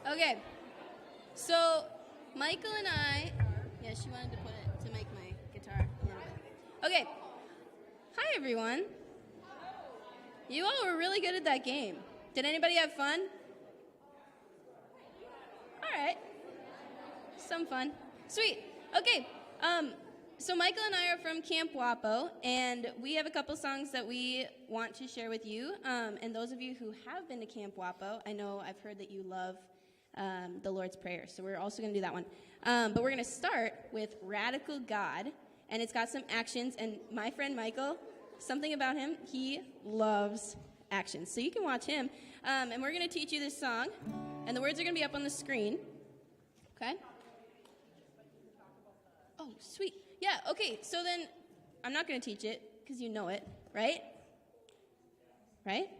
Okay, so Michael and I, yeah, she wanted to put it to make my guitar a little bit. Okay, hi everyone. You all were really good at that game. Did anybody have fun? All right, some fun. Sweet. Okay, so Michael and I are from Camp Wapo, and we have a couple songs that we want to share with you. And those of you who have been to Camp Wapo, I know I've heard that you love the Lord's Prayer, so we're also going to do that one. But we're going to start with Radical God, and it's got some actions, and my friend Michael, something about him, he loves actions. So you can watch him, and we're going to teach you this song, and the words are going to be up on the screen, okay? Oh, sweet. Yeah, okay, so then I'm not going to teach it, because you know it, right? Right?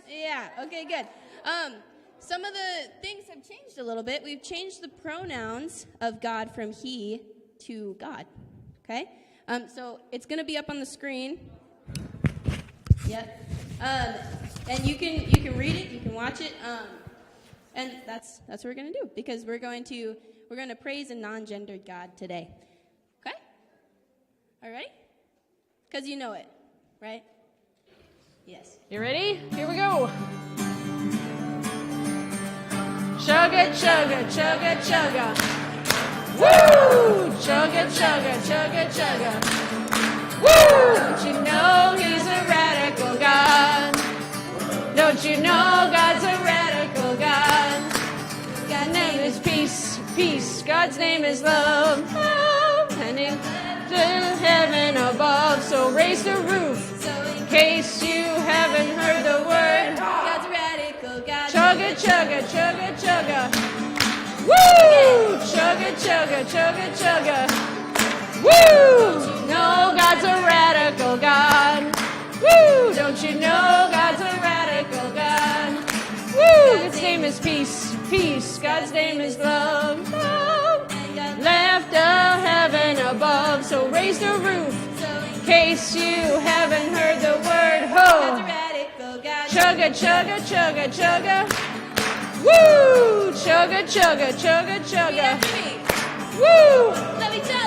Yeah, okay, good. Some of the things have changed a little bit. We've changed the pronouns of God from he to God, okay? So it's going to be up on the screen. Yep. And you can read it, you can watch it, and that's what we're going to do, because we're going to praise a non-gendered God today. Okay? All right? Because you know it, right? Yes. You ready? Here we go. Chugga, chugga, chugga, chugga. Woo! Chugga, chugga, chugga, chugga. Woo! Don't you know he's a radical God? Don't you know God's a radical God? God's name is peace, peace. God's name is love, love. And in heaven above, so raise the roof in case you haven't heard the word. God's a radical God. Chugga, chugga, chugga, chugga. Woo! Chugga, chugga, chugga, chugga. Woo! No, God's a radical God. Woo! Don't you know God's a radical God? Woo! His name is peace, peace. God's name is love, love. Left of heaven above, so raise the roof in case you haven't heard the word. Ho! God's a radical God. Chugga, chugga, chugga, chugga. Woo! Chugga, chugga, chugga, chugga. Woo! Let me tell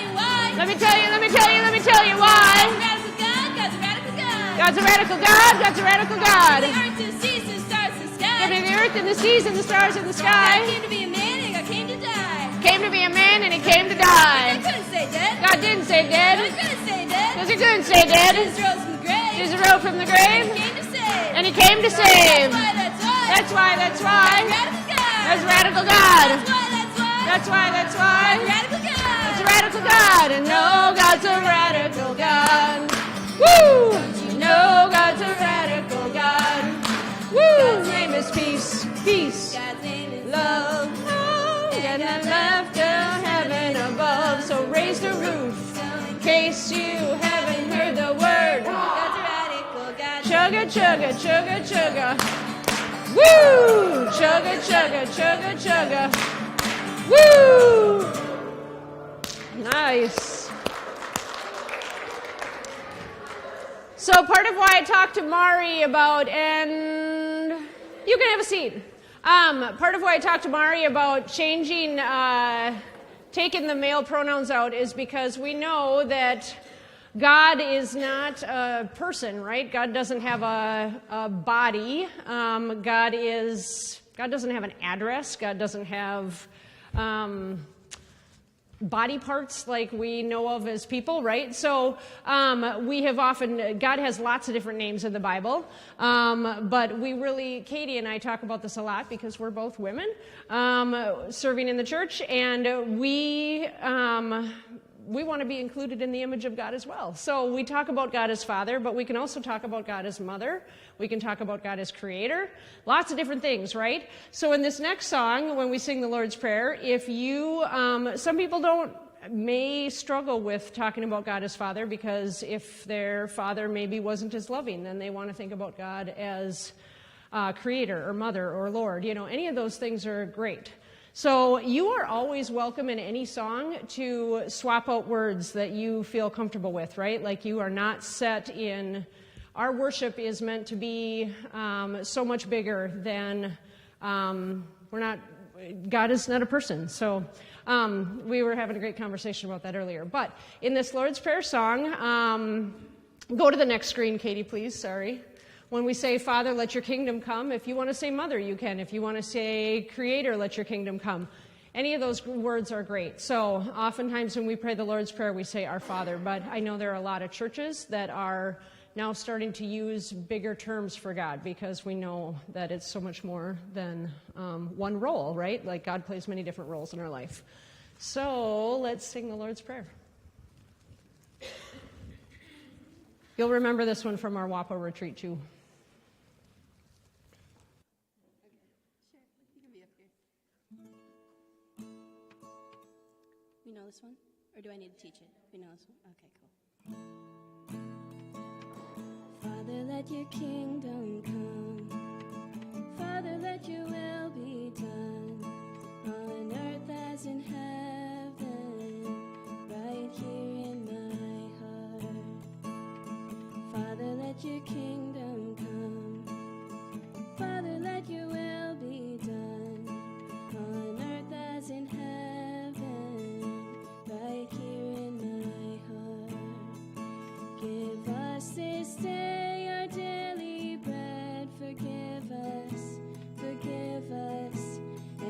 you why. Let me tell you why. Radical God, God's a radical God. God's a radical God, God's a radical God. The earth, the seas, and stars, and the sky. Give me the earth and the seas and the stars and the God sky. came to be a man and God came to die. Came to be a man and he came to God die. couldn't say dead. God didn't say No, he dead, couldn't say dead. because he couldn't say dead. Jesus rose from the grave. Jesus rose from the grave, He came to save. and he came to save. That's why. That's why. Radical God. That's radical God. That's why. That's why. Radical God. It's a radical God, and no, God's a radical God. Woo! You know God's a radical God. Woo! His name is peace, peace. God's name is Love, love, and I left of heaven above, so raise the roof in case you haven't heard the word. God's a radical God. Chugga, chugga, chugga, chugga. Woo! Chugga, chugga, chugga, chugga. Woo! Nice. So part of why I talked to Mari about, and you can have a seat. Part of why I talked to Mari about changing, taking the male pronouns out is because we know that God is not a person, right? God doesn't have a body. God doesn't have an address. God doesn't have body parts like we know of as people, right? So we have often, God has lots of different names in the Bible, but we really, Katie and I talk about this a lot because we're both women serving in the church, and we want to be included in the image of God as well. So we talk about God as Father, but we can also talk about God as Mother. We can talk about God as Creator. Lots of different things, right? So in this next song, when we sing the Lord's Prayer, if you, some people may struggle with talking about God as Father, because if their father maybe wasn't as loving, then they want to think about God as Creator or Mother or Lord. You know, any of those things are great. So you are always welcome in any song to swap out words that you feel comfortable with, right? Like you are not set in, our worship is meant to be so much bigger than God is not a person. So we were having a great conversation about that earlier. But in this Lord's Prayer song, go to the next screen, Katie, please. Sorry. When we say, Father, let your kingdom come, if you want to say Mother, you can. If you want to say Creator, let your kingdom come. Any of those words are great. So oftentimes when we pray the Lord's Prayer, we say Our Father. But I know there are a lot of churches that are now starting to use bigger terms for God because we know that it's so much more than one role, right? Like God plays many different roles in our life. So let's sing the Lord's Prayer. You'll remember this one from our WAPO retreat too. We know this one? Or do I need to teach it? We know this one? Okay, cool. Father, let your kingdom come. Father, let your will be done. On earth as in heaven. Right here in my heart. Father, let your kingdom come. Father, let your will be done. On earth as in heaven. Right here in my heart. Give us this day our daily bread. Forgive us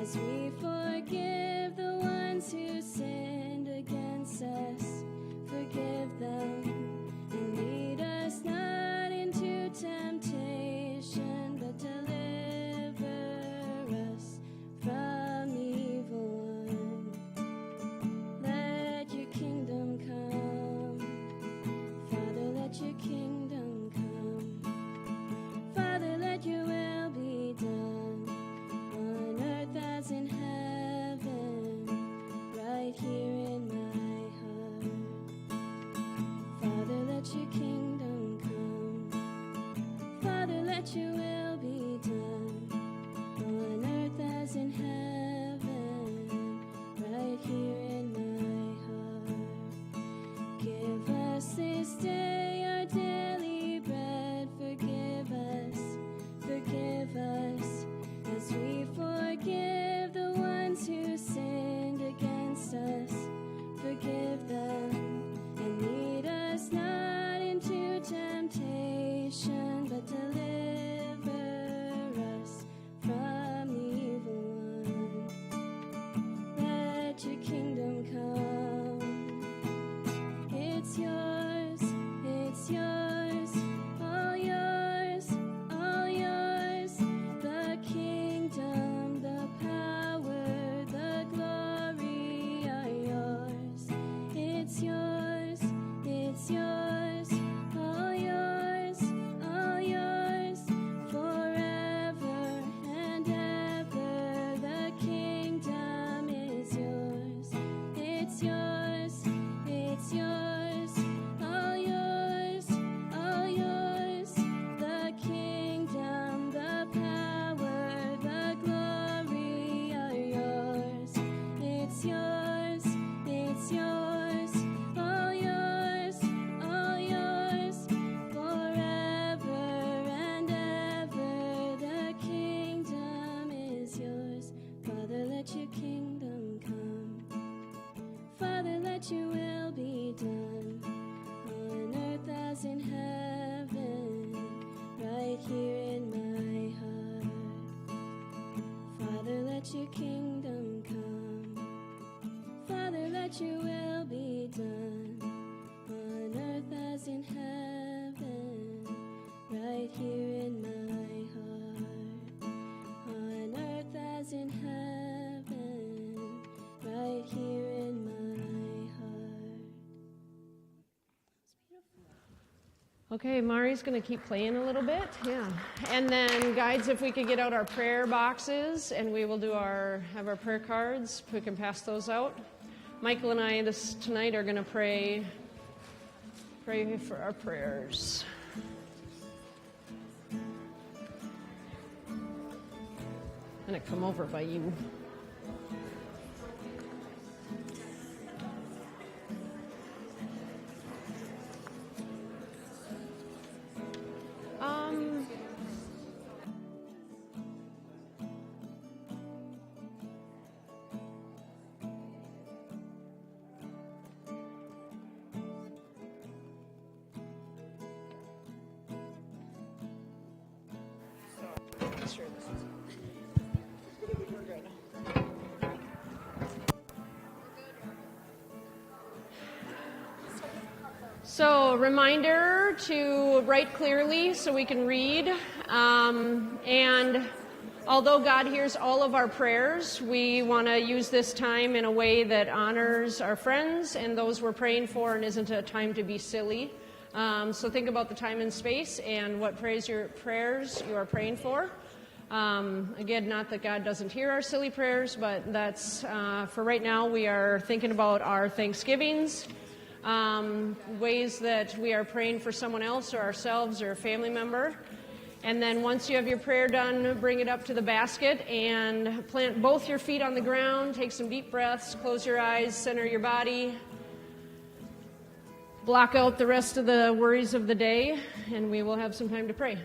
as we forgive the ones who sinned against us. Forgive them and lead us not into temptation, but deliver us from evil one. Let your kingdom come. Father, let your kingdom come. Father, let your will be done. On earth as in heaven. Right here in my heart. Father, let your kingdom come. Father, let your will be done. On earth as in heaven. Right here in my heart. Give us this day our daily bread. Forgive us as we forgive the ones who sinned against us. Forgive them and lead us not into temptation, but deliver us from the evil one. Let your kingdom come. It's yours, all yours, all yours. The kingdom, the power, the glory are yours. It's yours, all yours, all yours. Forever and ever, the kingdom is yours. It's yours, all yours, all yours. The kingdom, the power, the glory are yours. It's yours, all yours, all yours. Forever and ever, the kingdom is yours. Father, let your kingdom come. Father, let your will be done. On earth as in heaven. Right here in my heart. Father, let your kingdom come. Father, let your will be done. On earth as in heaven. Right here in my heart. On earth as in heaven. Right here in my heart. Okay, Mari's going to keep playing a little bit. Yeah. And then, guides, if we could get out our prayer boxes and we will have our prayer cards. We can pass those out. Michael and I tonight are going to pray for our prayers. I'm going to come over by you. sure this is. We're good. So, reminder to write clearly so we can read. And although God hears all of our prayers, we want to use this time in a way that honors our friends and those we're praying for and isn't a time to be silly. So think about the time and space and what prayers you are praying for. Again, not that God doesn't hear our silly prayers, but that's for right now. We are thinking about our Thanksgivings, ways that we are praying for someone else or ourselves or a family member. And then once you have your prayer done, bring it up to the basket and plant both your feet on the ground. Take some deep breaths, close your eyes, center your body. Block out the rest of the worries of the day, and we will have some time to pray.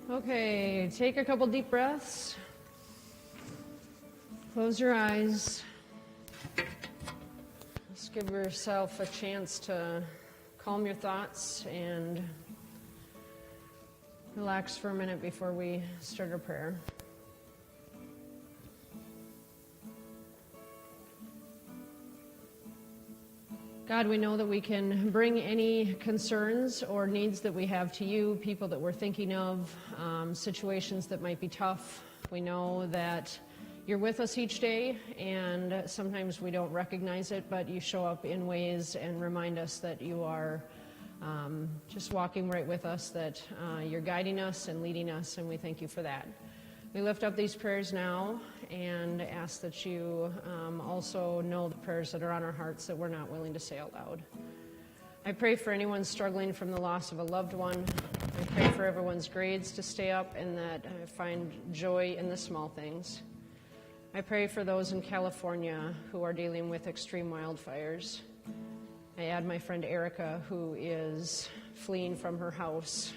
Okay, take a couple deep breaths. Close your eyes. Just give yourself a chance to calm your thoughts and relax for a minute before we start our prayer. God, we know that we can bring any concerns or needs that we have to you, people that we're thinking of, situations that might be tough. We know that you're with us each day, and sometimes we don't recognize it, but you show up in ways and remind us that you are just walking right with us, that you're guiding us and leading us, and we thank you for that. We lift up these prayers now and ask that you also know the prayers that are on our hearts that we're not willing to say out loud. I pray for anyone struggling from the loss of a loved one. I pray for everyone's grades to stay up and that find joy in the small things. I pray for those in California who are dealing with extreme wildfires. I add my friend Erica, who is fleeing from her house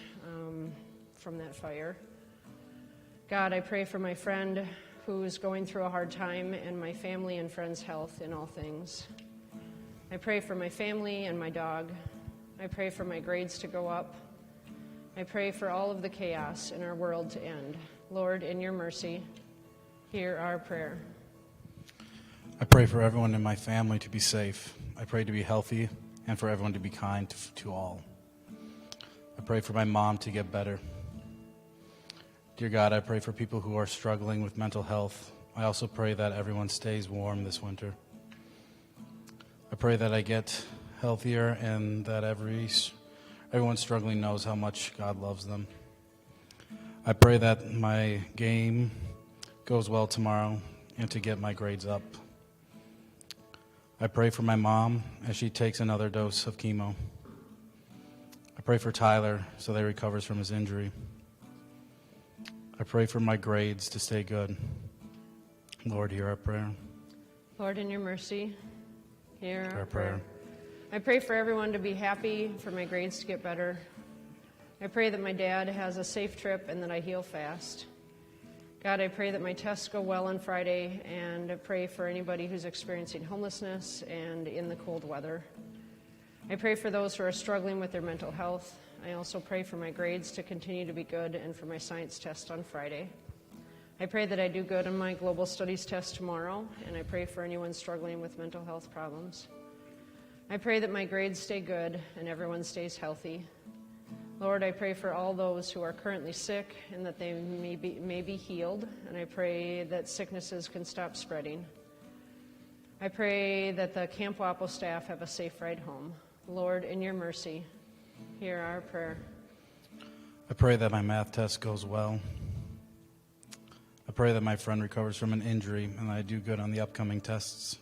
from that fire. God, I pray for my friend who is going through a hard time and my family and friends' health in all things. I pray for my family and my dog. I pray for my grades to go up. I pray for all of the chaos in our world to end. Lord, in your mercy, hear our prayer. I pray for everyone in my family to be safe. I pray to be healthy and for everyone to be kind to all. I pray for my mom to get better. Dear God, I pray for people who are struggling with mental health. I also pray that everyone stays warm this winter. I pray that I get healthier and that everyone struggling knows how much God loves them. I pray that my game goes well tomorrow and to get my grades up. I pray for my mom as she takes another dose of chemo. I pray for Tyler so that he recovers from his injury. I pray for my grades to stay good. Lord, hear our prayer. Lord, in your mercy, hear Our prayer. I pray for everyone to be happy, for my grades to get better. I pray that my dad has a safe trip and that I heal fast. God, I pray that my tests go well on Friday, and I pray for anybody who's experiencing homelessness and in the cold weather. I pray for those who are struggling with their mental health. I also pray for my grades to continue to be good and for my science test on Friday. I pray that I do good on my global studies test tomorrow, and I pray for anyone struggling with mental health problems. I pray that my grades stay good and everyone stays healthy. Lord, I pray for all those who are currently sick and that they may be healed, and I pray that sicknesses can stop spreading. I pray that the Camp Wapo staff have a safe ride home. Lord, in your mercy, hear our prayer. I pray that my math test goes well. I pray that my friend recovers from an injury and I do good on the upcoming tests.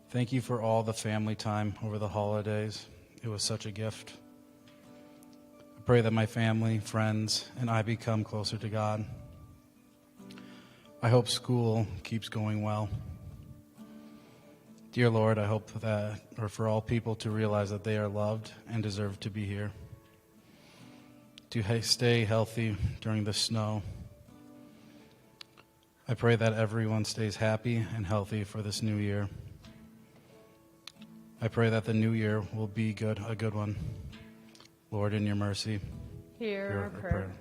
Thank you for all the family time over the holidays. It was such a gift. I pray that my family, friends, and I become closer to God. I hope school keeps going well. Dear Lord, I hope that, or for all people to realize that they are loved and deserve to be here. To stay healthy during the snow. I pray that everyone stays happy and healthy for this new year. I pray that the new year will be a good one. Lord, in your mercy, Hear our prayer.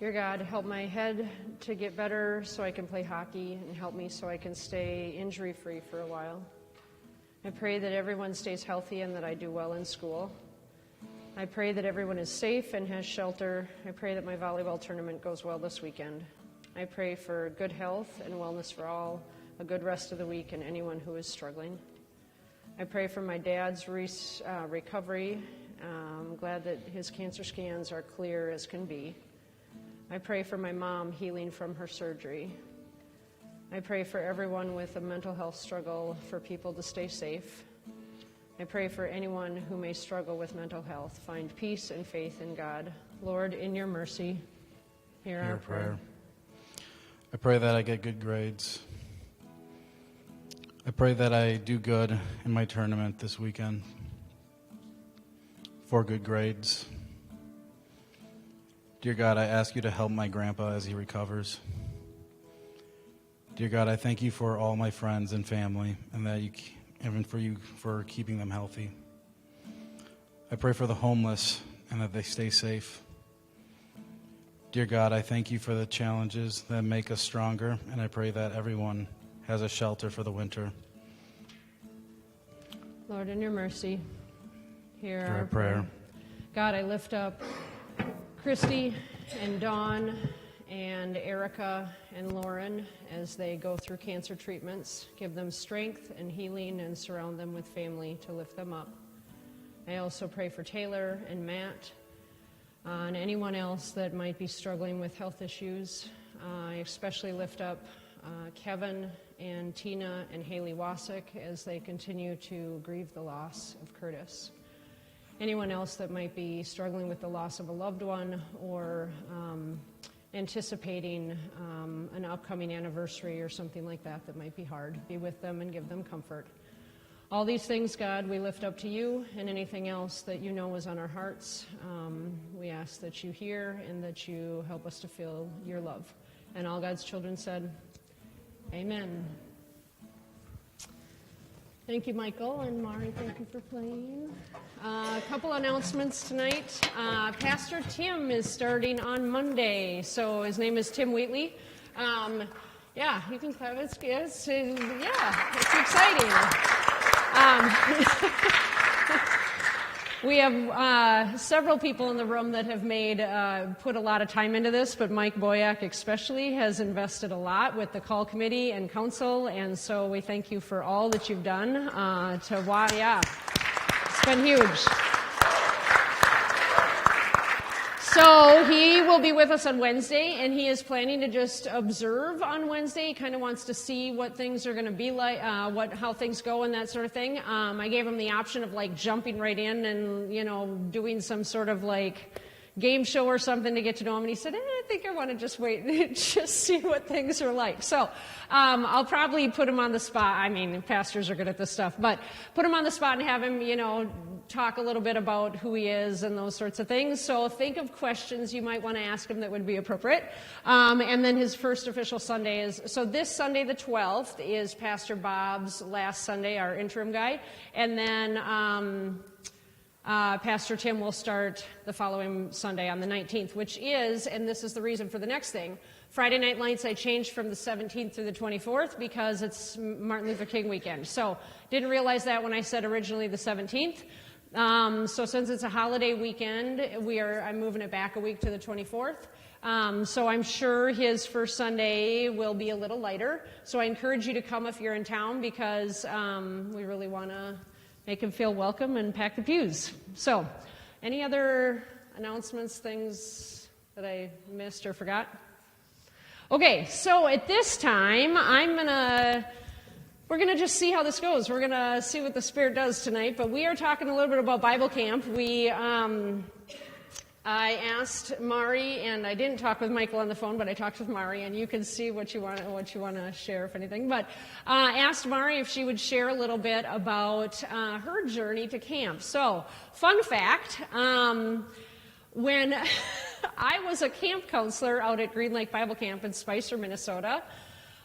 Dear God, help my head to get better so I can play hockey, and help me so I can stay injury-free for a while. I pray that everyone stays healthy and that I do well in school. I pray that everyone is safe and has shelter. I pray that my volleyball tournament goes well this weekend. I pray for good health and wellness for all, a good rest of the week, and anyone who is struggling. I pray for my dad's recovery. I'm glad that his cancer scans are clear as can be. I pray for my mom healing from her surgery. I pray for everyone with a mental health struggle, for people to stay safe. I pray for anyone who may struggle with mental health, find peace and faith in God. Lord, in your mercy, hear our prayer. I pray that I get good grades. I pray that I do good in my tournament this weekend. For good grades. Dear God, I ask you to help my grandpa as he recovers. Dear God, I thank you for all my friends and family, and that even for you for keeping them healthy. I pray for the homeless and that they stay safe. Dear God, I thank you for the challenges that make us stronger, and I pray that everyone has a shelter for the winter. Lord, in your mercy, hear Hear our prayer. God, I lift up Christy and Dawn and Erica and Lauren as they go through cancer treatments. Give them strength and healing and surround them with family to lift them up. I also pray for Taylor and Matt and anyone else that might be struggling with health issues. I especially lift up Kevin and Tina and Haley Wasik as they continue to grieve the loss of Curtis. Anyone else that might be struggling with the loss of a loved one or anticipating an upcoming anniversary or something like that that might be hard, be with them and give them comfort. All these things, God, we lift up to you, and anything else that you know is on our hearts, we ask that you hear and that you help us to feel your love. And all God's children said, amen. Thank you, Michael, and Mari, thank you for playing. A couple announcements tonight. Pastor Tim is starting on Monday, so his name is Tim Wheatley. Yeah, you can clap. It's exciting. We have several people in the room that have put a lot of time into this, but Mike Boyack especially has invested a lot with the call committee and council, and so we thank you for all that you've done it's been huge. So he will be with us on Wednesday, and he is planning to just observe on Wednesday. He kind of wants to see what things are going to be like, how things go and that sort of thing. I gave him the option of like jumping right in and, doing some sort of like game show or something to get to know him. And he said, I think I want to just wait and just see what things are like. So I'll probably put him on the spot. I mean, pastors are good at this stuff, but put him on the spot and have him, talk a little bit about who he is and those sorts of things. So think of questions you might want to ask him that would be appropriate. And then his first official Sunday so this Sunday, the 12th, is Pastor Bob's last Sunday, our interim guy. And then Pastor Tim will start the following Sunday on the 19th, which is, and this is the reason for the next thing, Friday Night Lights I changed from the 17th to the 24th because it's Martin Luther King weekend. So didn't realize that when I said originally the 17th. So since it's a holiday weekend, I'm moving it back a week to the 24th. So I'm sure his first Sunday will be a little lighter. So I encourage you to come if you're in town because we really want to make him feel welcome and pack the pews. So any other announcements, things that I missed or forgot? Okay, so at this time, we're going to just see how this goes. We're going to see what the Spirit does tonight, but we are talking a little bit about Bible camp. I asked Mari, and I didn't talk with Michael on the phone, but I talked with Mari, and you can see what you want to share, if anything. But asked Mari if she would share a little bit about her journey to camp. So, fun fact, when I was a camp counselor out at Green Lake Bible Camp in Spicer, Minnesota,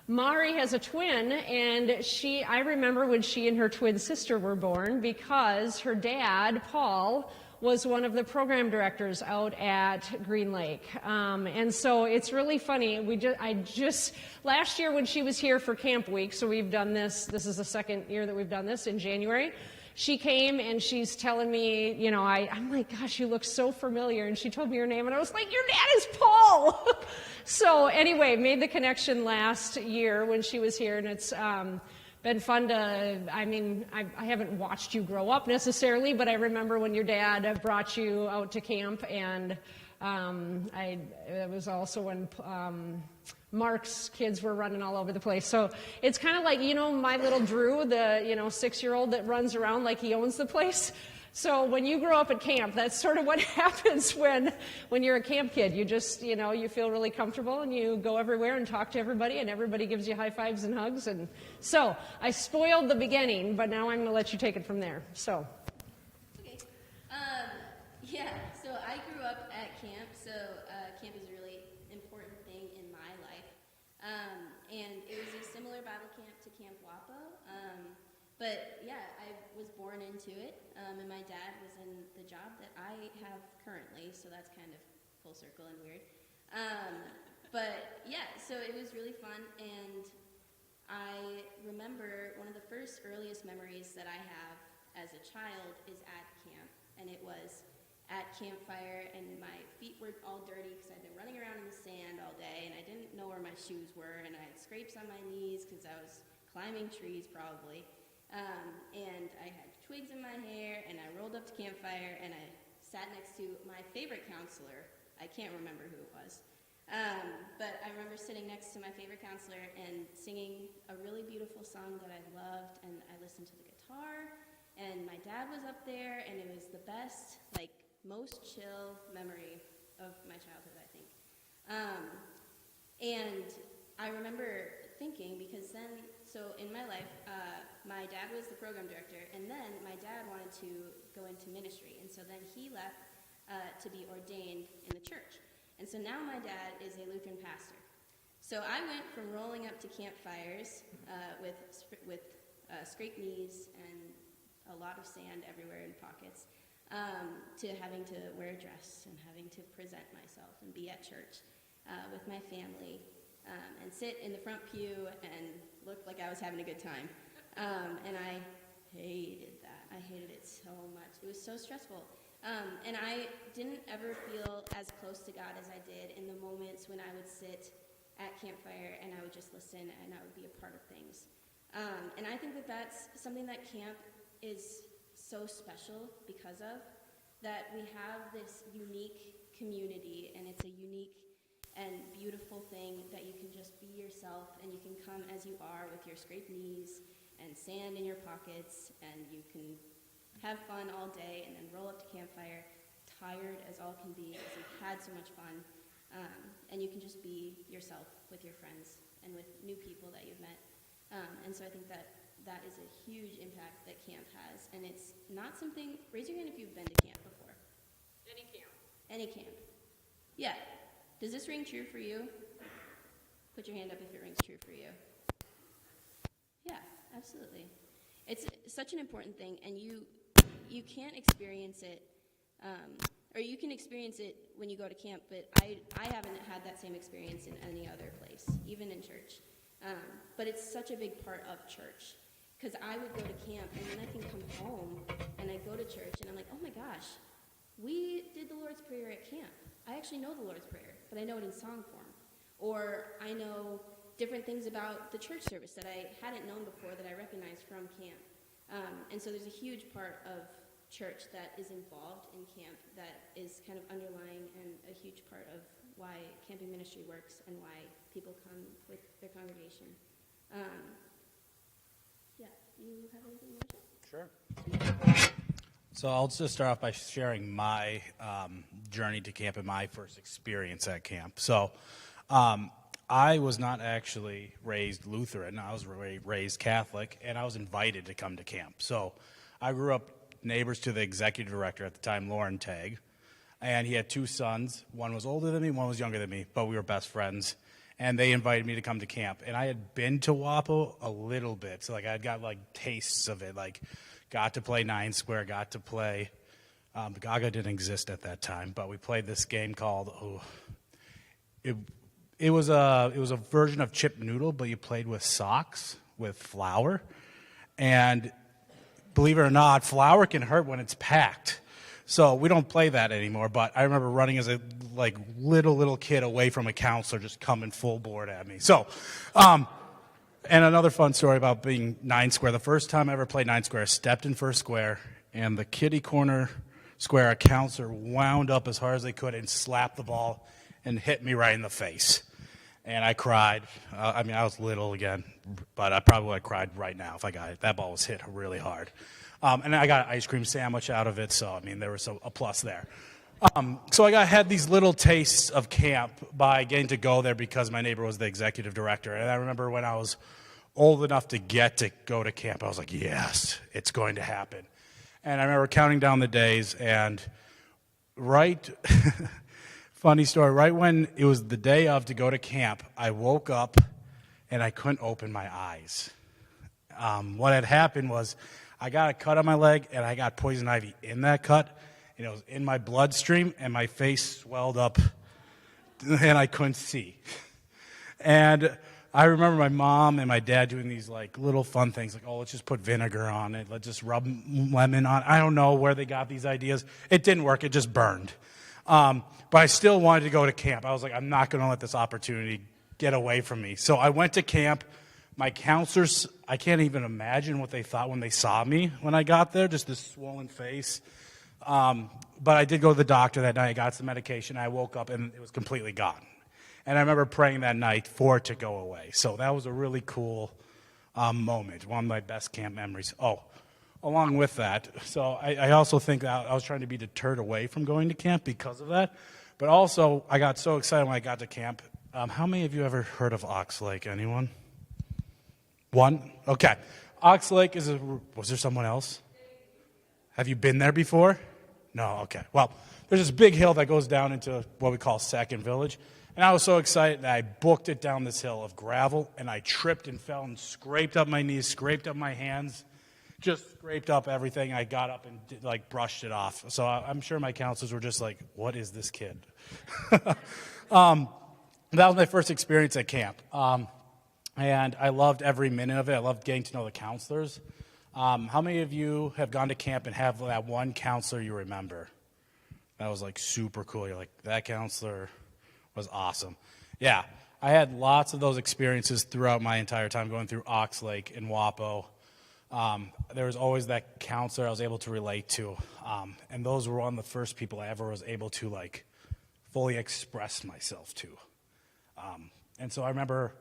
Mari has a twin, and I remember when she and her twin sister were born because her dad, Paul, was one of the program directors out at Green Lake. And so it's really funny. Last year when she was here for Camp Week, so we've done this is the second year that we've done this in January, she came and she's telling me, I'm like, gosh, you look so familiar. And she told me her name, and I was like, your dad is Paul. So anyway, made the connection last year when she was here, and it's been fun I haven't watched you grow up necessarily, but I remember when your dad brought you out to camp, and it was also when Mark's kids were running all over the place. So it's kind of like, my little Drew, the 6-year-old that runs around like he owns the place. So when you grow up at camp, that's sort of what happens when you're a camp kid. You just, you feel really comfortable and you go everywhere and talk to everybody, and everybody gives you high fives and hugs. And so I spoiled the beginning, but now I'm going to let you take it from there. So. Okay. So I grew up at camp, so camp is a really important thing in my life. And it was a similar Bible camp to Camp Wapo. But yeah, I was born into it, and my dad was in the job that I have currently, so that's kind of full circle and weird. But yeah, so it was really fun, and I remember one of the earliest memories that I have as a child is at camp, and it was at campfire, and my feet were all dirty because I'd been running around in the sand all day, and I didn't know where my shoes were, and I had scrapes on my knees because I was climbing trees probably. And I had twigs in my hair, and I rolled up to campfire, and I sat next to my favorite counselor. I can't remember who it was. But I remember sitting next to my favorite counselor and singing a really beautiful song that I loved, and I listened to the guitar, and my dad was up there, and it was the best, most chill memory of my childhood, I think. And I remember thinking, because then, so in my life, my dad was the program director, and then my dad wanted to go into ministry, and so then he left to be ordained in the church. And so now my dad is a Lutheran pastor. So I went from rolling up to campfires with scraped knees and a lot of sand everywhere in pockets, to having to wear a dress and having to present myself and be at church with my family and sit in the front pew and look like I was having a good time. And I hated that. I hated it so much. It was so stressful. And I didn't ever feel as close to God as I did in the moments when I would sit at campfire and I would just listen and I would be a part of things. And I think that that's something that camp is so special because of, that we have this unique community, and it's a unique and beautiful thing that you can just be yourself and you can come as you are with your scraped knees and sand in your pockets, and you can have fun all day and then roll up to campfire tired as all can be because you've had so much fun, and you can just be yourself with your friends and with new people that you've met. And so I think that that is a huge impact that camp has, and it's not something, raise your hand if you've been to camp before. Any camp. Yeah. Does this ring true for you? Put your hand up if it rings true for you. Yeah, absolutely. It's such an important thing, and you can't experience it, or you can experience it when you go to camp, but I haven't had that same experience in any other place, even in church. But it's such a big part of church, because I would go to camp, and then I can come home, and I go to church, and I'm like, oh my gosh, we did the Lord's Prayer at camp. I actually know the Lord's Prayer, but I know it in song form. Or I know different things about the church service that I hadn't known before that I recognized from camp. And so there's a huge part of church that is involved in camp that is kind of underlying and a huge part of why camping ministry works and why people come with their congregation. Yeah, do you have anything you want to share? Sure. So I'll just start off by sharing my journey to camp and my first experience at camp. So I was not actually raised Lutheran. I was raised Catholic, and I was invited to come to camp. So I grew up neighbors to the executive director at the time, Lauren Tagg, and he had two sons. One was older than me, one was younger than me, but we were best friends. And they invited me to come to camp. And I had been to WAPO a little bit, so I'd got tastes of it, got to play Nine Square, got to play, Gaga didn't exist at that time, but we played this game called, it was a version of chip noodle, but you played with socks, with flour. And believe it or not, flour can hurt when it's packed. So we don't play that anymore, but I remember running as a little kid away from a counselor just coming full board at me. So, and another fun story about being Nine Square. The first time I ever played Nine Square, I stepped in first square, and the kitty corner square, a counselor wound up as hard as they could and slapped the ball and hit me right in the face. And I cried. I was little again, but I probably would have cried right now if I got it. That ball was hit really hard. And I got an ice cream sandwich out of it, so, there was a plus there. So I had these little tastes of camp by getting to go there because my neighbor was the executive director. And I remember when I was old enough to get to go to camp, I was like, yes, it's going to happen. And I remember counting down the days, and funny story, right when it was the day of to go to camp, I woke up and I couldn't open my eyes. What had happened was I got a cut on my leg, and I got poison ivy in that cut, and it was in my bloodstream, and my face swelled up, and I couldn't see. And I remember my mom and my dad doing these little fun things, let's just put vinegar on it, let's just rub lemon on it. I don't know where they got these ideas. It didn't work, it just burned. But I still wanted to go to camp. I was like, I'm not going to let this opportunity get away from me. So I went to camp. My counselors, I can't even imagine what they thought when they saw me when I got there, just this swollen face. But I did go to the doctor that night. I got some medication. I woke up, and it was completely gone. And I remember praying that night for it to go away. So that was a really cool moment, one of my best camp memories. Oh, along with that, so I also think that I was trying to be deterred away from going to camp because of that. But also, I got so excited when I got to camp. How many of you ever heard of Ox Lake? Anyone? One? Okay. Ox Lake was there someone else? Have you been there before? No? Okay. Well, there's this big hill that goes down into what we call Second Village. And I was so excited that I booked it down this hill of gravel, and I tripped and fell and scraped up my knees, scraped up my hands, just scraped up everything. I got up and brushed it off. So I'm sure my counselors were just like, what is this kid? That was my first experience at camp. And I loved every minute of it. I loved getting to know the counselors. How many of you have gone to camp and have that one counselor you remember? That was super cool. You're like, that counselor was awesome. Yeah, I had lots of those experiences throughout my entire time going through Ox Lake and WAPO. There was always that counselor I was able to relate to. And those were one of the first people I ever was able to fully express myself to. And so I remember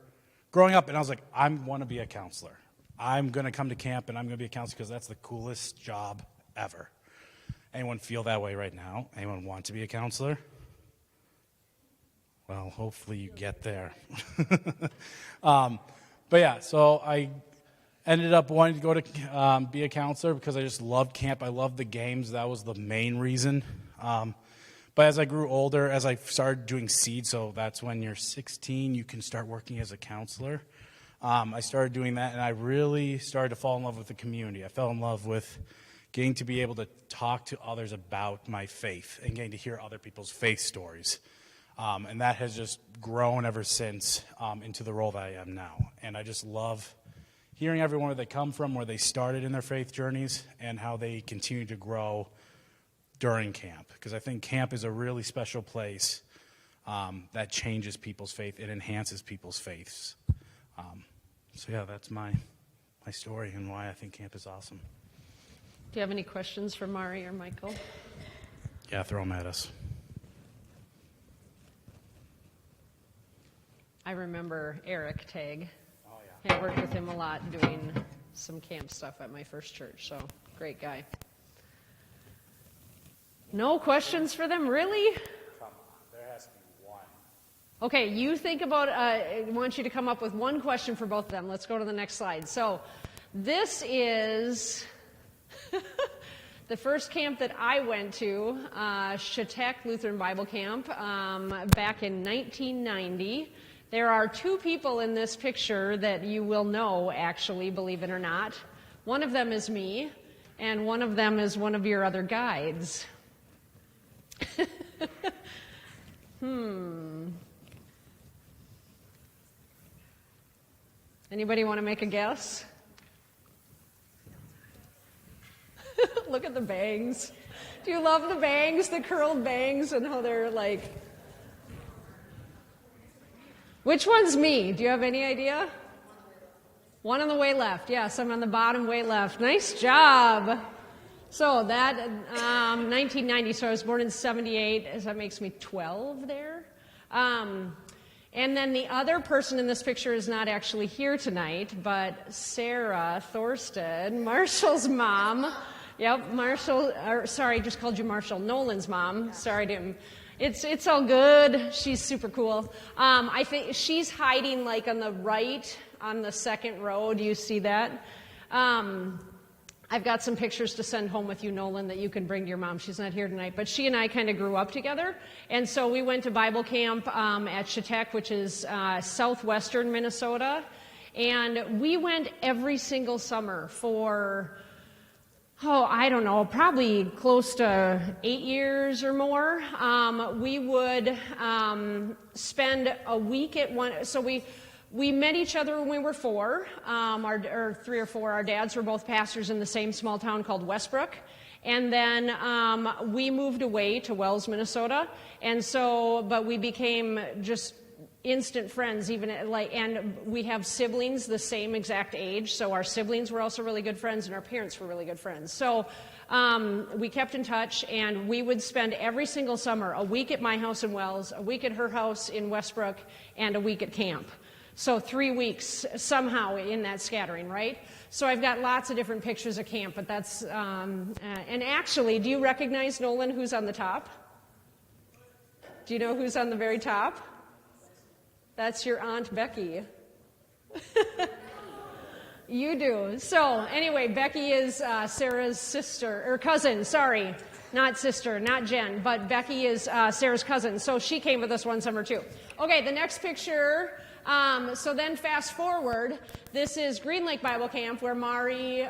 growing up and I was like, I want to be a counselor. I'm going to come to camp and I'm going to be a counselor because that's the coolest job ever. Anyone feel that way right now? Anyone want to be a counselor? Well, hopefully you get there. But yeah, so I ended up wanting to go to be a counselor because I just loved camp. I loved the games. That was the main reason. But as I grew older, as I started doing seed, so that's when you're 16, you can start working as a counselor. I started doing that, and I really started to fall in love with the community. I fell in love with getting to be able to talk to others about my faith and getting to hear other people's faith stories. And that has just grown ever since into the role that I am now. And I just love hearing everyone where they come from, where they started in their faith journeys, and how they continue to grow during camp. Because I think camp is a really special place that changes people's faith. It enhances people's faiths. So yeah, that's my story and why I think camp is awesome. Do you have any questions for Mari or Michael? Yeah, throw them at us. I remember Eric Tagg. Oh, yeah. I worked with him a lot doing some camp stuff at my first church, so great guy. No questions for them, really? Come on, there has to be one. Okay, you think about, I want you to come up with one question for both of them. Let's go to the next slide. So this is the first camp that I went to, Chautauqua Lutheran Bible Camp, back in 1990. There are two people in this picture that you will know, actually, believe it or not. One of them is me, and one of them is one of your other guides. Anybody want to make a guess? Look at the bangs. Do you love the bangs, the curled bangs, and how they're like... Which one's me? Do you have any idea? One on the way left. Yes, I'm on the bottom way left. Nice job. So that, 1990, so I was born in 78, that makes me 12 there. And then the other person in this picture is not actually here tonight, but Sarah Thorsten, Marshall's mom. Yep, Marshall, just called you Marshall, Nolan's mom. Sorry to him. It's all good. She's super cool. I think she's hiding on the right, on the second row. Do you see that? I've got some pictures to send home with you, Nolan, that you can bring to your mom. She's not here tonight, but she and I kind of grew up together. And so we went to Bible camp at Chautauqua, which is southwestern Minnesota. And we went every single summer for... I don't know, probably close to 8 years or more. We would spend a week at one, so we met each other when we were 4, or 3 or 4. Our dads were both pastors in the same small town called Westbrook. And then we moved away to Wells, Minnesota. And so, but we became just instant friends, and we have siblings the same exact age, so our siblings were also really good friends, and our parents were really good friends. So we kept in touch, and we would spend every single summer a week at my house in Wells, a week at her house in Westbrook, and a week at camp. So 3 weeks somehow in that scattering, right? So I've got lots of different pictures of camp, but that's, and actually, do you recognize, Nolan, who's on the top? Do you know who's on the very top? That's your Aunt Becky. You do. So anyway, Becky is Sarah's sister, or cousin, sorry. not sister, not Jen, but Becky is Sarah's cousin. So she came with us one summer too. Okay, the next picture. So then fast forward, this is Green Lake Bible Camp where Mari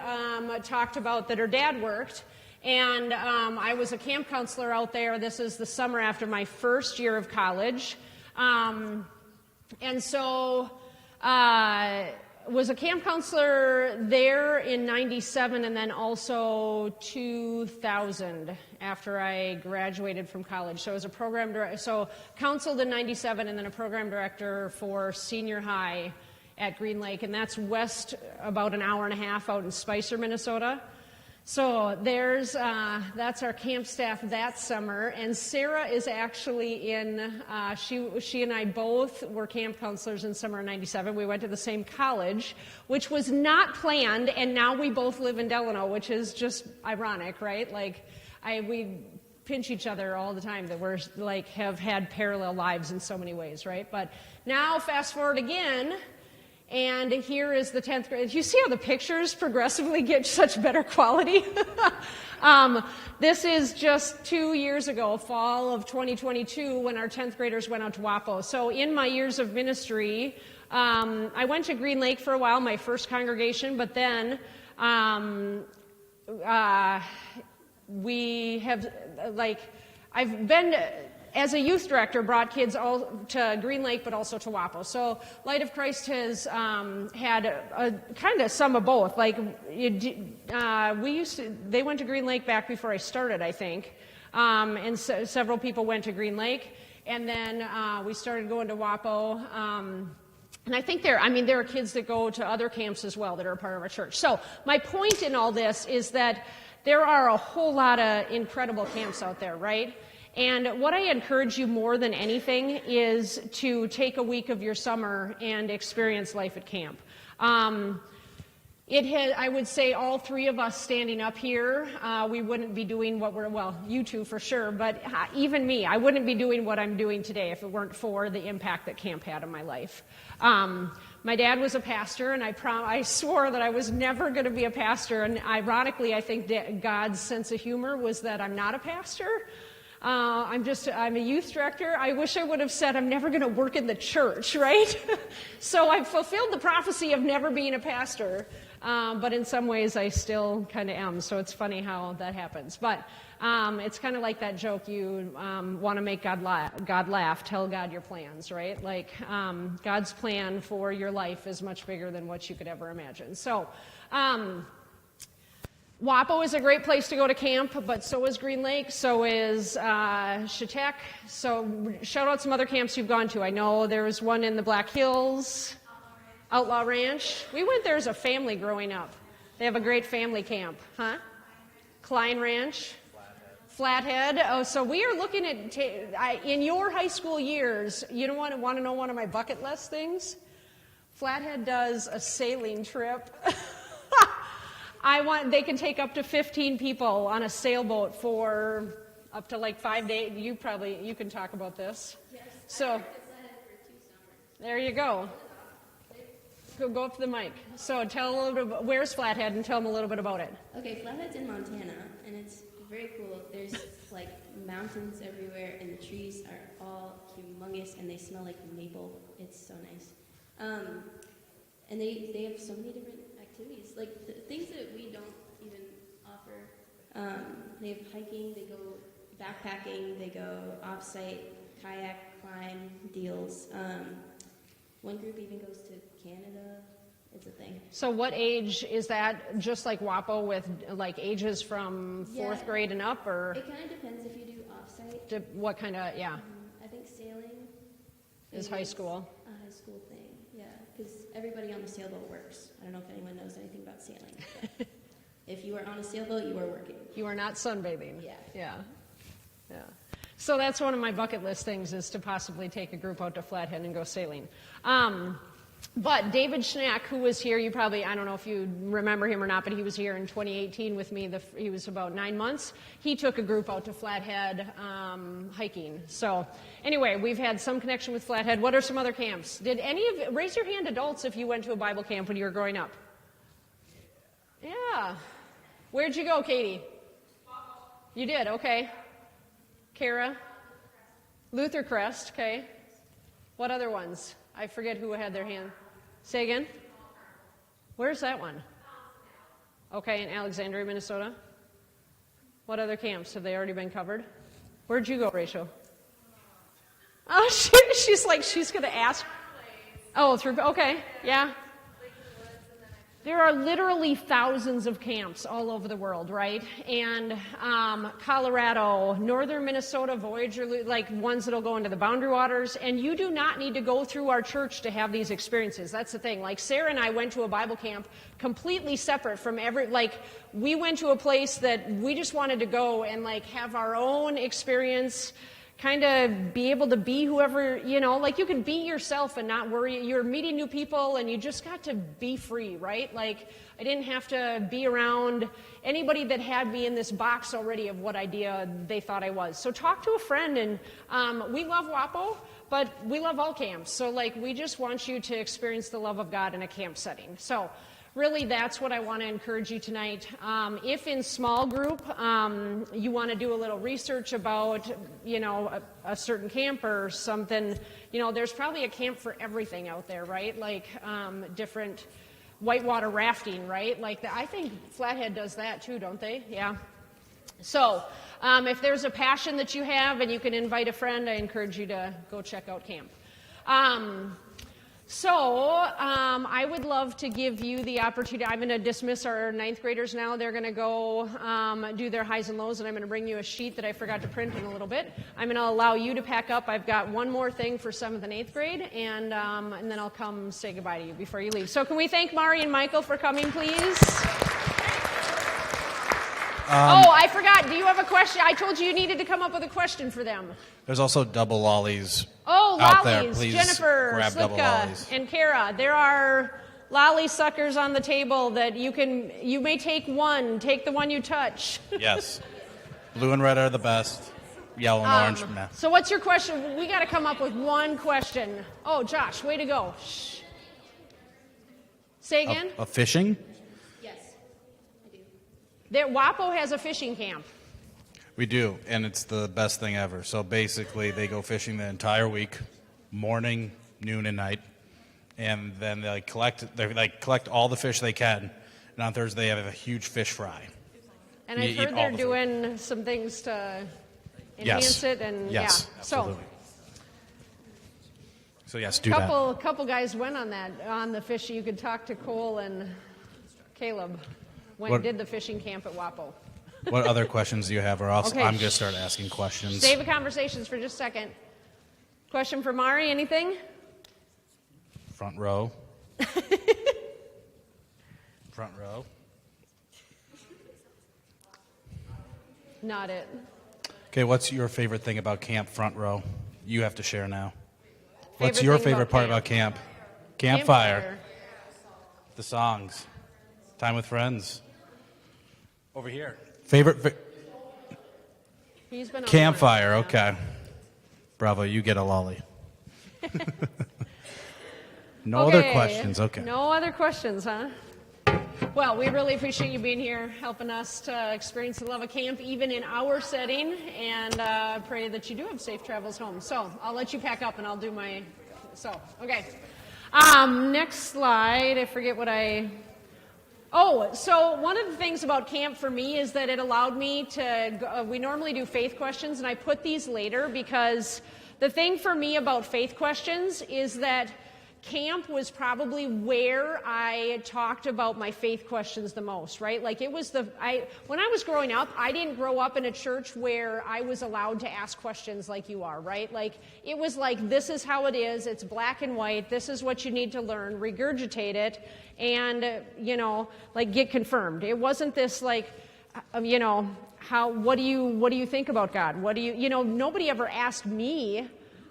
talked about that her dad worked. And I was a camp counselor out there. This is the summer after my first year of college. And so was a camp counselor there in 97 and then also 2000 after I graduated from college. So I was a program director, so counseled in 97 and then a program director for senior high at Green Lake. And that's west about an hour and a half out in Spicer, Minnesota. So there's that's our camp staff that summer, and Sarah is actually in. She and I both were camp counselors in summer of '97. We went to the same college, which was not planned, and now we both live in Delano, which is just ironic, right? Like, we pinch each other all the time that we're like have had parallel lives in so many ways, right? But now fast forward again. And here is the 10th grade. You see how the pictures progressively get such better quality? This is just 2 years ago, fall of 2022, when our 10th graders went out to WAPO. So in my years of ministry, I went to Green Lake for a while, my first congregation, but then we have, I've been... as a youth director, brought kids all to Green Lake, but also to WAPO. So Light of Christ has had a kind of some of both. Like they went to Green Lake back before I started, I think, and several people went to Green Lake, and then we started going to WAPO. And I think there are kids that go to other camps as well that are a part of our church. So my point in all this is that there are a whole lot of incredible camps out there, right? And what I encourage you more than anything is to take a week of your summer and experience life at camp. I would say all three of us standing up here, we wouldn't be doing you two for sure, but even me, I wouldn't be doing what I'm doing today if it weren't for the impact that camp had on my life. My dad was a pastor, and I swore that I was never going to be a pastor, and ironically, I think that God's sense of humor was that I'm not a pastor. I'm a youth director. I wish I would have said I'm never going to work in the church, right? So I've fulfilled the prophecy of never being a pastor, but in some ways I still kind of am. So it's funny how that happens. But it's kind of like that joke, you want to make God laugh, tell God your plans, right? Like God's plan for your life is much bigger than what you could ever imagine. So WAPO is a great place to go to camp, but so is Green Lake, so is Chautauqua. So shout out some other camps you've gone to. I know there was one in the Black Hills, Outlaw Ranch. We went there as a family growing up. They have a great family camp, huh? Klein Ranch, Flathead. Oh, so we are looking at, in your high school years, you don't want to know one of my bucket list things? Flathead does a sailing trip. They can take up to 15 people on a sailboat for up to like 5 days. You can talk about this. Yes. So, there you go. Go up to the mic. So tell a little bit about, where's Flathead, and tell them a little bit about it. Okay, Flathead's in Montana, and it's very cool. There's like mountains everywhere, and the trees are all humongous, and they smell like maple. It's so nice. And they have so many different activities, like things that we don't even offer. They have hiking, they go backpacking, they go off-site kayak climb deals. One group even goes to Canada. It's a thing. So what age is that? Just like WAPO with like ages from fourth grade and up, or? It kind of depends if you do off-site. What kind of, yeah. I think sailing is high school. A high school thing. Because everybody on the sailboat works. I don't know if anyone knows anything about sailing. But if you are on a sailboat, you are working. You are not sunbathing. Yeah. So that's one of my bucket list things, is to possibly take a group out to Flathead and go sailing. But David Schnack, who was here, I don't know if you remember him or not, but he was here in 2018 with me. He was about 9 months. He took a group out to Flathead hiking. So anyway, we've had some connection with Flathead. What are some other camps? Raise your hand, adults, if you went to a Bible camp when you were growing up. Yeah. Where'd you go, Katie? You did, okay. Kara? Luther Crest, okay. What other ones? I forget who had their hand. Say again? Where's that one? Okay, in Alexandria, Minnesota. What other camps? Have they already been covered? Where'd you go, Rachel? Oh, she's like, she's going to ask. Oh, okay, yeah. There are literally thousands of camps all over the world, right? And Colorado, northern Minnesota, Voyager, like ones that'll go into the Boundary Waters. And you do not need to go through our church to have these experiences. That's the thing. Like Sarah and I went to a Bible camp completely separate from we went to a place that we just wanted to go and like have our own experience, kind of be able to be whoever, like you can be yourself and not worry. You're meeting new people and you just got to be free, right? Like I didn't have to be around anybody that had me in this box already of what idea they thought I was. So talk to a friend, and we love WAPO, but we love all camps. So like we just want you to experience the love of God in a camp setting. So really, that's what I want to encourage you tonight. If in small group you want to do a little research about, a certain camp or something, there's probably a camp for everything out there, right? Like different whitewater rafting, right? Like I think Flathead does that too, don't they? Yeah. So if there's a passion that you have and you can invite a friend, I encourage you to go check out camp. I would love to give you the opportunity. I'm going to dismiss our 9th graders now. They're going to go do their highs and lows, and I'm going to bring you a sheet that I forgot to print in a little bit. I'm going to allow you to pack up. I've got one more thing for 7th and 8th grade, and then I'll come say goodbye to you before you leave. So can we thank Mari and Michael for coming, please? I forgot. Do you have a question? I told you needed to come up with a question for them. There's also double lollies out lollies. There. Please Jennifer, grab double lollies. Slipka, and Kara. There are lolly suckers on the table that you may take one. Take the one you touch. Yes. Blue and red are the best. Yellow and orange, nah. So what's your question? We got to come up with one question. Oh, Josh, way to go. Shh. Say again? A fishing? WAPO has a fishing camp. We do, and it's the best thing ever. So basically, they go fishing the entire week, morning, noon, and night, and then they collect all the fish they can. And on Thursday, they have a huge fish fry. And I've heard they're doing some things to enhance it, and yes, yeah. Absolutely. So yes, do that. Couple guys went on the fish. You could talk to Cole and Caleb. Did the fishing camp at WAPO. What other questions do you have? Or else Okay. I'm going to start asking questions. Save the conversations for just a second. Question for Mari, anything? Front row. Front row. Not it. Okay, what's your favorite thing about camp, front row? You have to share now. What's Favorite your thing favorite about part camp? about camp? Campfire. The songs. Time with friends. Over here. Favorite. He's been on Campfire, one. okay. Bravo, you get a lolly. No other questions, okay. No other questions, huh? Well, we really appreciate you being here, helping us to experience the love of camp, even in our setting, and pray that you do have safe travels home. So I'll let you pack up, and I'll do my. Okay. Next slide. I forget what I. Oh, so one of the things about camp for me is that it allowed me to. We normally do faith questions, and I put these later because the thing for me about faith questions is that camp was probably where I talked about my faith questions the most, right? Like it was when I was growing up, I didn't grow up in a church where I was allowed to ask questions like you are, right? Like it was like, this is how it is, it's black and white, this is what you need to learn, regurgitate it, and, like get confirmed. It wasn't this like, what do you think about God? Nobody ever asked me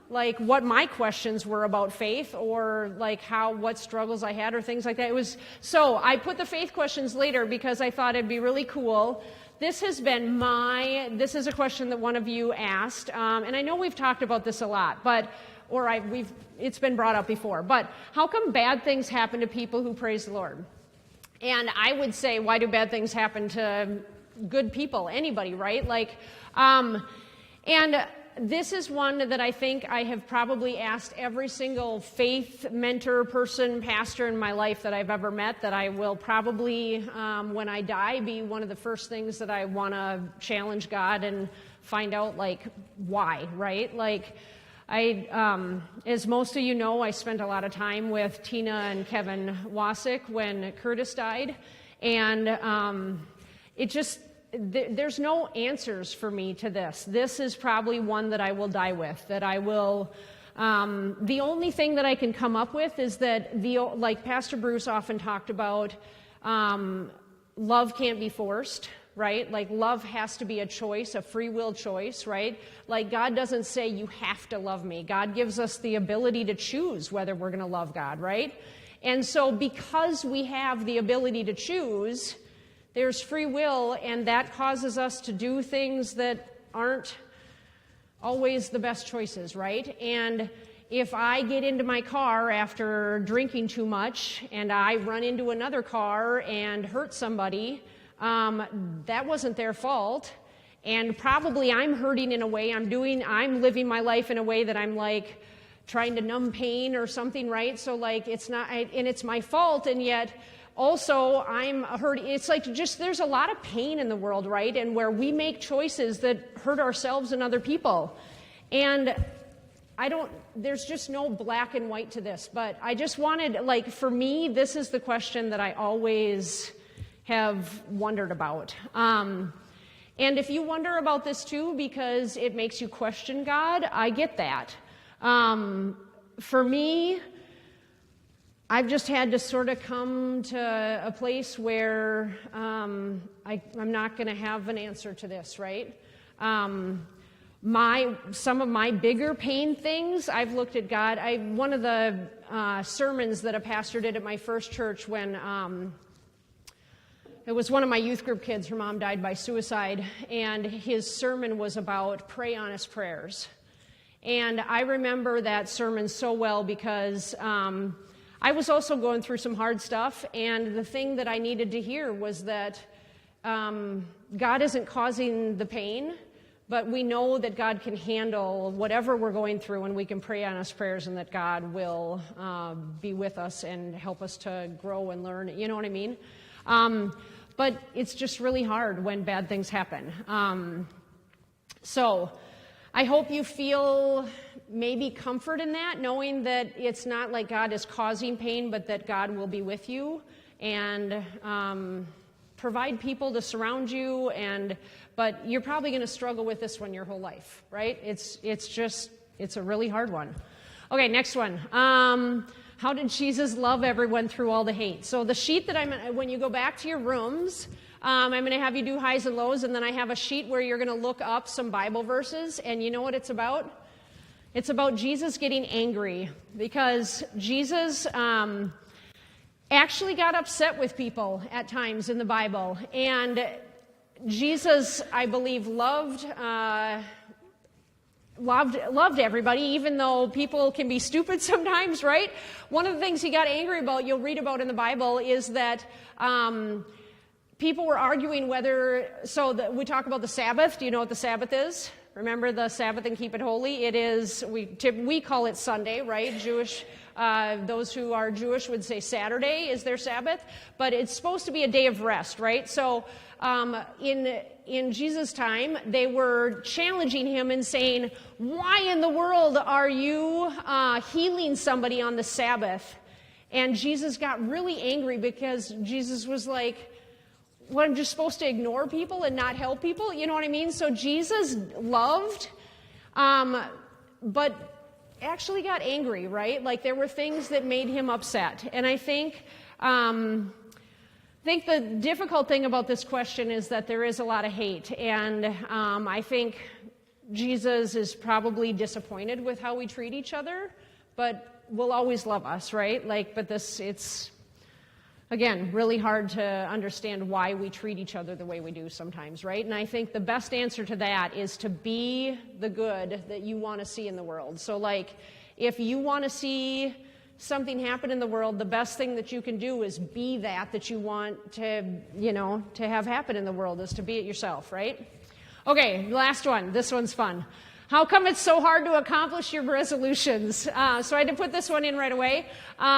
like what my questions were about faith or like what struggles I had or things like that. So I put the faith questions later because I thought it'd be really cool. This is a question that one of you asked, and I know we've talked about this a lot, it's been brought up before, but how come bad things happen to people who praise the Lord? And I would say, why do bad things happen to good people, anybody, right? Like, and this is one that I think I have probably asked every single faith mentor, person, pastor in my life that I've ever met, that I will probably, when I die, be one of the first things that I want to challenge God and find out, like, why, right? Like, as most of you know, I spent a lot of time with Tina and Kevin Wasik when Curtis died, and there's no answers for me to this. This is probably one that I will die with, that I will, the only thing that I can come up with is that, like Pastor Bruce often talked about, love can't be forced, right? Like, love has to be a choice, a free will choice, right? Like, God doesn't say you have to love me. God gives us the ability to choose whether we're going to love God, right? And so because we have the ability to choose, there's free will, and that causes us to do things that aren't always the best choices, right? And if I get into my car after drinking too much and I run into another car and hurt somebody, that wasn't their fault, and probably I'm hurting in a way, I'm living my life in a way that I'm like trying to numb pain or something, right? So like it's not, and it's my fault, and yet also I'm hurting. It's like just there's a lot of pain in the world, right? And where we make choices that hurt ourselves and other people, and there's just no black and white to this, but I just wanted, like, for me, this is the question that I always have wondered about. And if you wonder about this too, because it makes you question God, I get that. For me, I've just had to sort of come to a place where I'm not going to have an answer to this, right? Some of my bigger pain things, I've looked at God. One of the sermons that a pastor did at my first church when it was one of my youth group kids. Her mom died by suicide, and his sermon was about pray honest prayers. And I remember that sermon so well because I was also going through some hard stuff, and the thing that I needed to hear was that God isn't causing the pain, but we know that God can handle whatever we're going through, and we can pray honest prayers, and that God will be with us and help us to grow and learn. You know what I mean? But it's just really hard when bad things happen. So I hope you feel maybe comfort in that, knowing that it's not like God is causing pain, but that God will be with you and provide people to surround you. But you're probably going to struggle with this one your whole life, right? It's a really hard one. Okay, next one. How did Jesus love everyone through all the hate? So the sheet that when you go back to your rooms, I'm going to have you do highs and lows, and then I have a sheet where you're going to look up some Bible verses, and you know what it's about? It's about Jesus getting angry, because Jesus actually got upset with people at times in the Bible, and Jesus, I believe, loved everybody, even though people can be stupid sometimes, right? One of the things he got angry about, you'll read about in the Bible, is that people were arguing we talk about the Sabbath. Do you know what the Sabbath is? Remember the Sabbath and keep it holy? It is, we call it Sunday, right? Those who are Jewish would say Saturday is their Sabbath, but it's supposed to be a day of rest, right? So in Jesus' time, they were challenging him and saying, why in the world are you healing somebody on the Sabbath? And Jesus got really angry because Jesus was like, what, I'm just supposed to ignore people and not help people? You know what I mean? So Jesus loved, but actually got angry, right? Like there were things that made him upset. And I think the difficult thing about this question is that there is a lot of hate, and I think Jesus is probably disappointed with how we treat each other, but will always love us, right? But it's, again, really hard to understand why we treat each other the way we do sometimes, right? And I think the best answer to that is to be the good that you want to see in the world. So if you want to see something happen in the world, the best thing that you can do is be that you want to, to have happen in the world, is to be it yourself, right? Okay, last one. This one's fun. How come it's so hard to accomplish your resolutions? So I had to put this one in right away.